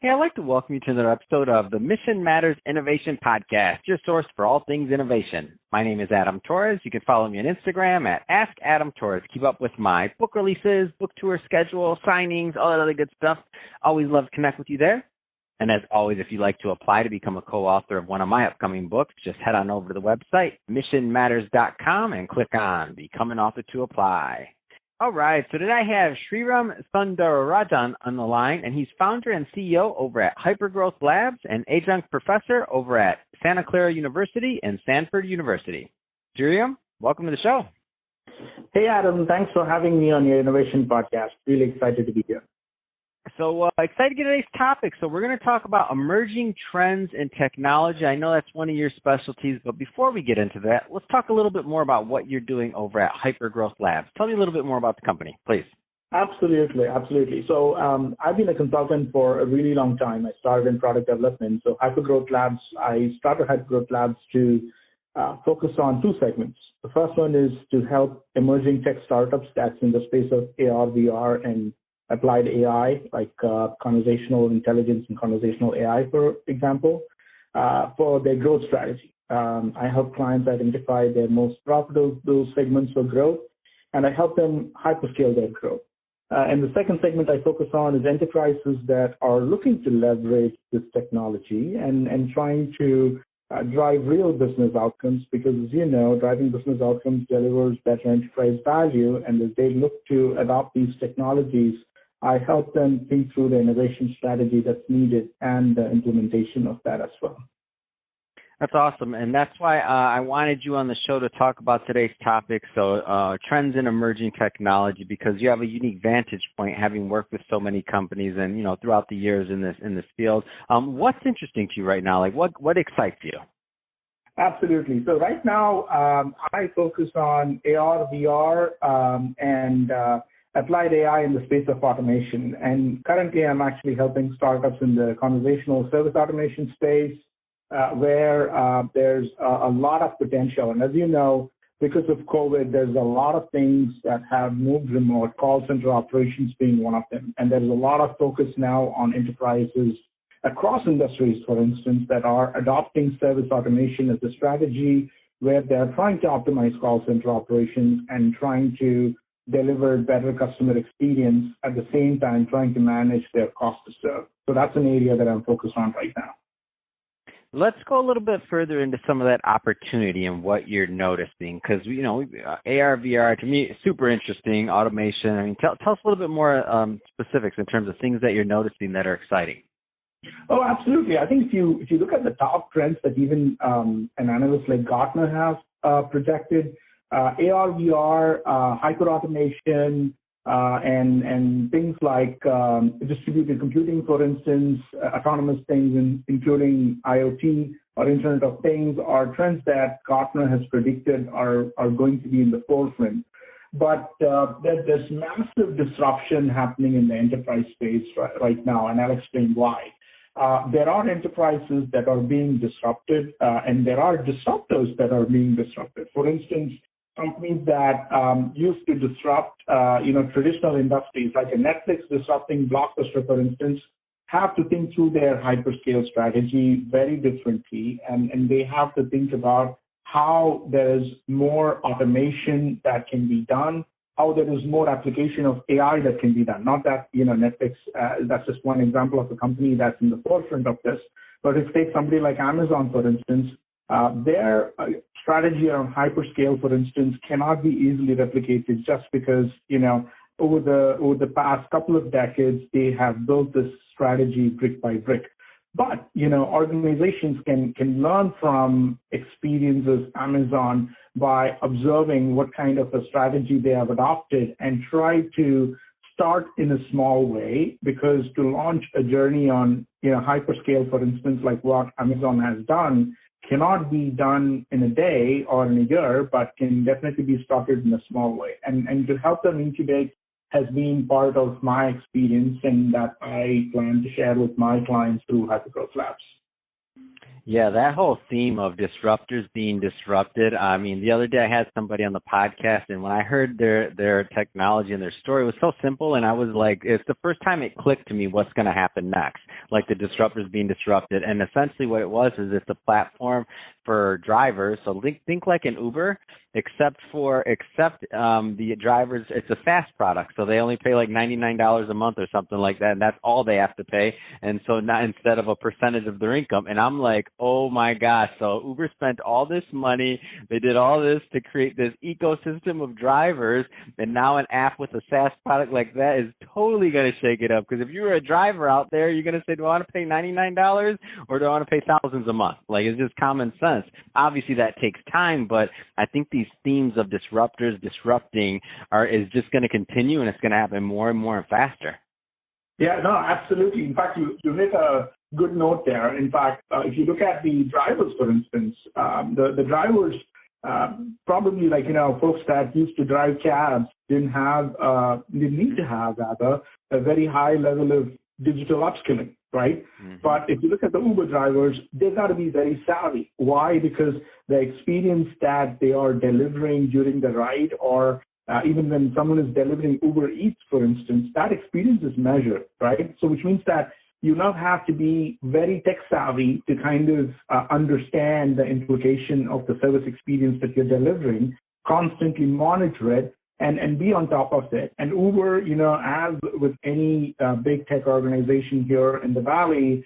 Hey, I'd like to welcome you to another episode of the Mission Matters Innovation Podcast, your source for all things innovation. My name is Adam Torres. You can follow me on Instagram at AskAdamTorres. Keep up with my book releases, book tour schedule, signings, all that other good stuff. Always love to connect with you there. And as always, if you'd like to apply to become a co-author of one of my upcoming books, just head on over to the website, missionmatters.com, and click on Become an Author to apply. All right, so today I have Sriram Sundararajan on the line, and he's founder and CEO over at Hypergrowth Labs and adjunct professor over at Santa Clara University and Stanford University. Sriram, welcome to the show. Hey, Adam. Thanks for having me on your innovation podcast. Really excited to be here. So excited to get today's topic. So we're going to talk about emerging trends in technology. I know that's one of your specialties, but before we get into that, let's talk a little bit more about what you're doing over at Hypergrowth Labs. Tell me a little bit more about the company, please. Absolutely. So I've been a consultant for a really long time. I started in product development. So Hypergrowth Labs, I started Hypergrowth Labs to focus on two segments. The first one is to help emerging tech startups that's in the space of AR, VR, and applied AI, like conversational intelligence and conversational AI, for example, for their growth strategy. I help clients identify their most profitable segments for growth, and I help them hyperscale their growth. And the second segment I focus on is enterprises that are looking to leverage this technology and trying to drive real business outcomes, because, as you know, driving business outcomes delivers better enterprise value, and as they look to adopt these technologies, I help them think through the innovation strategy that's needed and the implementation of that as well. That's awesome. And that's why I wanted you on the show to talk about today's topic, so trends in emerging technology, because you have a unique vantage point having worked with so many companies and, you know, throughout the years in this field. What's interesting to you right now? Like what excites you? Absolutely. So right now, I focus on AR, VR, and applied AI in the space of automation. And currently, I'm actually helping startups in the conversational service automation space, where there's a lot of potential. And as you know, because of COVID, there's a lot of things that have moved remote, call center operations being one of them. And there's a lot of focus now on enterprises across industries, for instance, that are adopting service automation as a strategy, where they're trying to optimize call center operations and trying to deliver better customer experience, at the same time trying to manage their cost to serve. So that's an area that I'm focused on right now. Let's go a little bit further into some of that opportunity and what you're noticing, because, you know, AR, VR, to me, super interesting, automation. I mean, tell us a little bit more specifics in terms of things that you're noticing that are exciting. Oh, absolutely. I think if you look at the top trends that even an analyst like Gartner has projected, AR, VR, hyper-automation, and things like distributed computing, for instance, autonomous things, including IoT or Internet of Things, are trends that Gartner has predicted are going to be in the forefront. But there's massive disruption happening in the enterprise space right now, and I'll explain why. There are enterprises that are being disrupted, and there are disruptors that are being disrupted. For instance, companies that used to disrupt, traditional industries, like a Netflix disrupting Blockbuster, for instance, have to think through their hyperscale strategy very differently, and they have to think about how there is more automation that can be done, how there is more application of AI that can be done. Not that, Netflix, that's just one example of a company that's in the forefront of this, but if you take somebody like Amazon, for instance, their strategy around hyperscale, for instance, cannot be easily replicated just because, over the past couple of decades, they have built this strategy brick by brick. But, organizations can learn from experiences Amazon by observing what kind of a strategy they have adopted and try to start in a small way, because to launch a journey on, hyperscale, for instance, like what Amazon has done, cannot be done in a day or in a year, but can definitely be started in a small way. And to help them incubate has been part of my experience, and that I plan to share with my clients through Hypergrowth Labs. Yeah, that whole theme of disruptors being disrupted. I mean, the other day I had somebody on the podcast, and when I heard their technology and their story, it was so simple, and I was like, it's the first time it clicked to me what's going to happen next, like the disruptors being disrupted. And essentially what it was is it's a platform for drivers. So think like an Uber, except the drivers, it's a SaaS product, so they only pay like $99 a month or something like that, and that's all they have to pay. And so not instead of a percentage of their income. And I'm like, oh my gosh. So Uber spent all this money. They did all this to create this ecosystem of drivers. And now an app with a SaaS product like that is totally going to shake it up. Because if you're a driver out there, you're going to say, do I want to pay $99 or do I want to pay thousands a month? Like, it's just common sense. Obviously that takes time, but I think these themes of disruptors disrupting is just going to continue, and it's going to happen more and more and faster. Yeah, no, absolutely. In fact, you hit a good note there. In fact, if you look at the drivers, for instance, the drivers probably, like, folks that used to drive cabs didn't need to have rather a very high level of digital upskilling, right? Mm-hmm. But if you look at the Uber drivers, they got to be very savvy. Why? Because the experience that they are delivering during the ride, or even when someone is delivering Uber Eats, for instance, that experience is measured, right? So which means that you now have to be very tech savvy to kind of understand the implication of the service experience that you're delivering, constantly monitor it, and be on top of it. And Uber, as with any big tech organization here in the Valley,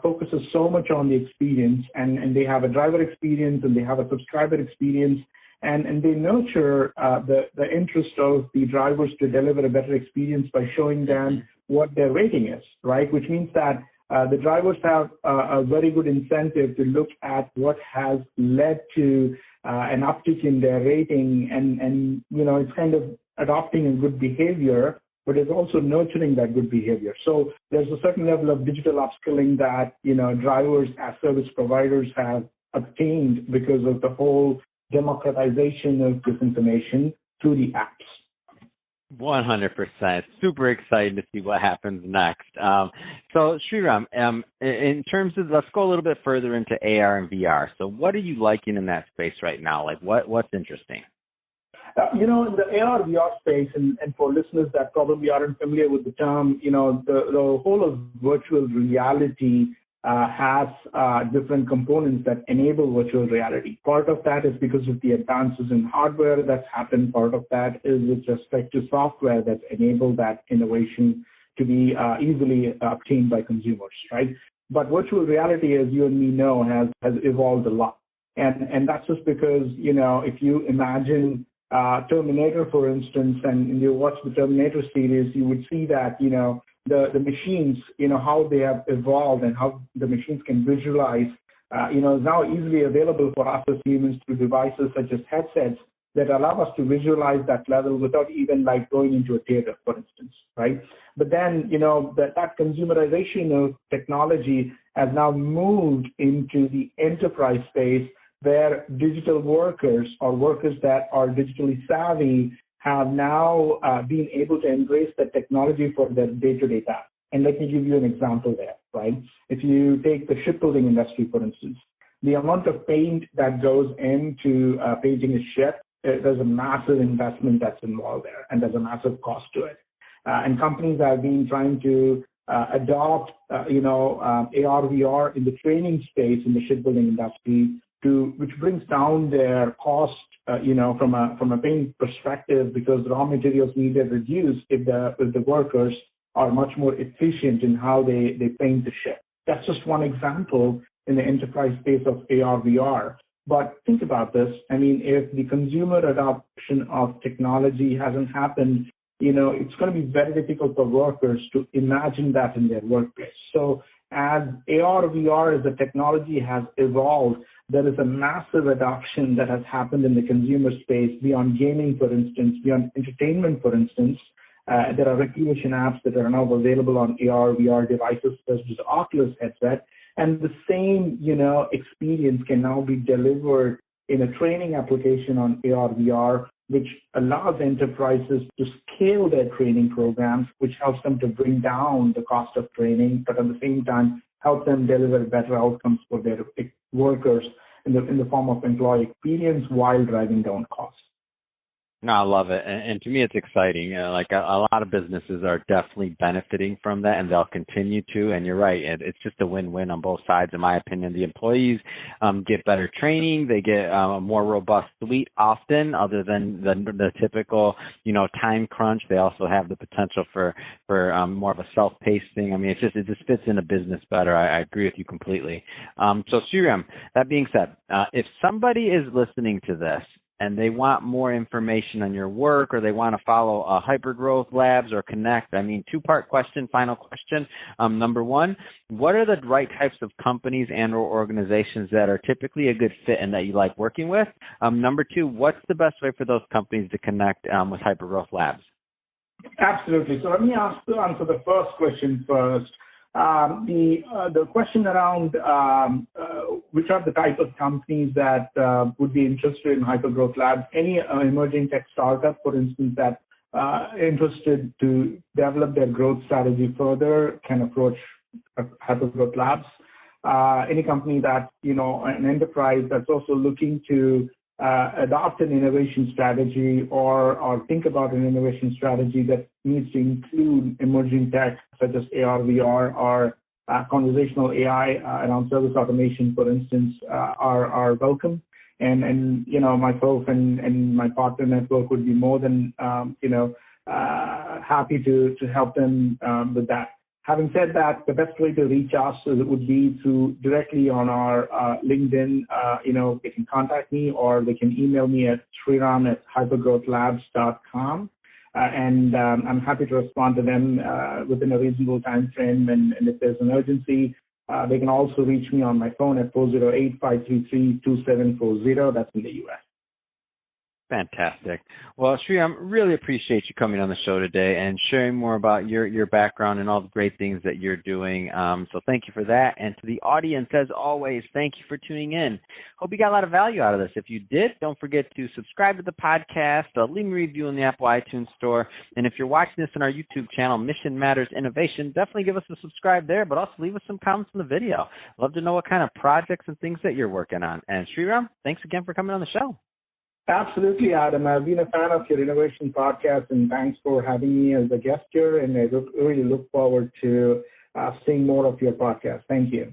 focuses so much on the experience, and they have a driver experience and they have a subscriber experience, and they nurture the interest of the drivers to deliver a better experience by showing them what their rating is, right? Which means that the drivers have a very good incentive to look at what has led to an uptick in their rating, and it's kind of adopting a good behavior, but it's also nurturing that good behavior. So there's a certain level of digital upskilling that drivers as service providers have obtained because of the whole democratization of this information through the apps. 100%. Super excited to see what happens next. So Sriram, in terms of, let's go a little bit further into AR and VR. So what are you liking in that space right now? Like what's interesting? In the AR VR space, and for listeners that probably aren't familiar with the term, the whole of virtual reality has different components that enable virtual reality. Part of that is because of the advances in hardware that's happened. Part of that is with respect to software that's enabled that innovation to be easily obtained by consumers, right? But virtual reality, as you and me know, has evolved a lot. And that's just because, if you imagine Terminator, for instance, and you watch the Terminator series, you would see that, the machines, how they have evolved and how the machines can visualize, is now easily available for us as humans through devices such as headsets that allow us to visualize that level without even like going into a theater, for instance, right? But then, that consumerization of technology has now moved into the enterprise space, where digital workers or workers that are digitally savvy have now been able to embrace the technology for their day-to-day tasks. And let me give you an example there, right? If you take the shipbuilding industry, for instance, the amount of paint that goes into painting a ship, there's a massive investment that's involved there, and there's a massive cost to it. And companies have been trying to adopt, AR, VR in the training space in the shipbuilding industry, which brings down their cost, from a paint perspective, because raw materials needed reduced if the workers are much more efficient in how they paint the ship. That's just one example in the enterprise space of AR, VR. But think about this. I mean, if the consumer adoption of technology hasn't happened, it's going to be very difficult for workers to imagine that in their workplace. So as AR, VR, as the technology has evolved, there is a massive adoption that has happened in the consumer space beyond gaming, for instance, beyond entertainment, for instance. There are recreation apps that are now available on AR, VR devices such as Oculus headset. And the same, experience can now be delivered in a training application on AR, VR, which allows enterprises to scale their training programs, which helps them to bring down the cost of training, but at the same time help them deliver better outcomes for their workers in the form of employee experience while driving down costs. No, I love it. And to me, it's exciting. Like a lot of businesses are definitely benefiting from that, and they'll continue to. And you're right. It's just a win-win on both sides, in my opinion. The employees get better training. They get a more robust suite often, other than the typical, time crunch. They also have the potential for more of a self-paced thing. I mean, it just fits in a business better. I agree with you completely. So Sriram, that being said, if somebody is listening to this, and they want more information on your work, or they want to follow Hypergrowth Labs or connect, two-part question, final question. Number one, what are the right types of companies and or organizations that are typically a good fit and that you like working with? Number two, what's the best way for those companies to connect with Hypergrowth Labs? Absolutely. So let me answer the first question first. The question around which are the type of companies that would be interested in Hypergrowth Labs, any emerging tech startup, for instance, that interested to develop their growth strategy further can approach Hypergrowth Labs. Any company that, an enterprise that's also looking to adopt an innovation strategy or think about an innovation strategy that needs to include emerging tech such as AR, VR, or conversational AI around service automation, for instance, are welcome. And myself and my partner network would be more than happy to help them with that. Having said that, the best way to reach us would be directly on our LinkedIn. They can contact me, or they can email me at sriram@hypergrowthlabs.com. And I'm happy to respond to them within a reasonable time frame. And if there's an urgency, they can also reach me on my phone at 408-533-2740. That's in the U.S. Fantastic. Well, Sriram, really appreciate you coming on the show today and sharing more about your background and all the great things that you're doing. So thank you for that. And to the audience, as always, thank you for tuning in. Hope you got a lot of value out of this. If you did, don't forget to subscribe to the podcast, leave me a review in the Apple iTunes Store. And if you're watching this on our YouTube channel, Mission Matters Innovation, definitely give us a subscribe there, but also leave us some comments in the video. Love to know what kind of projects and things that you're working on. And Sriram, thanks again for coming on the show. Absolutely, Adam. I've been a fan of your innovation podcast, and thanks for having me as a guest here. And I really look forward to seeing more of your podcast. Thank you.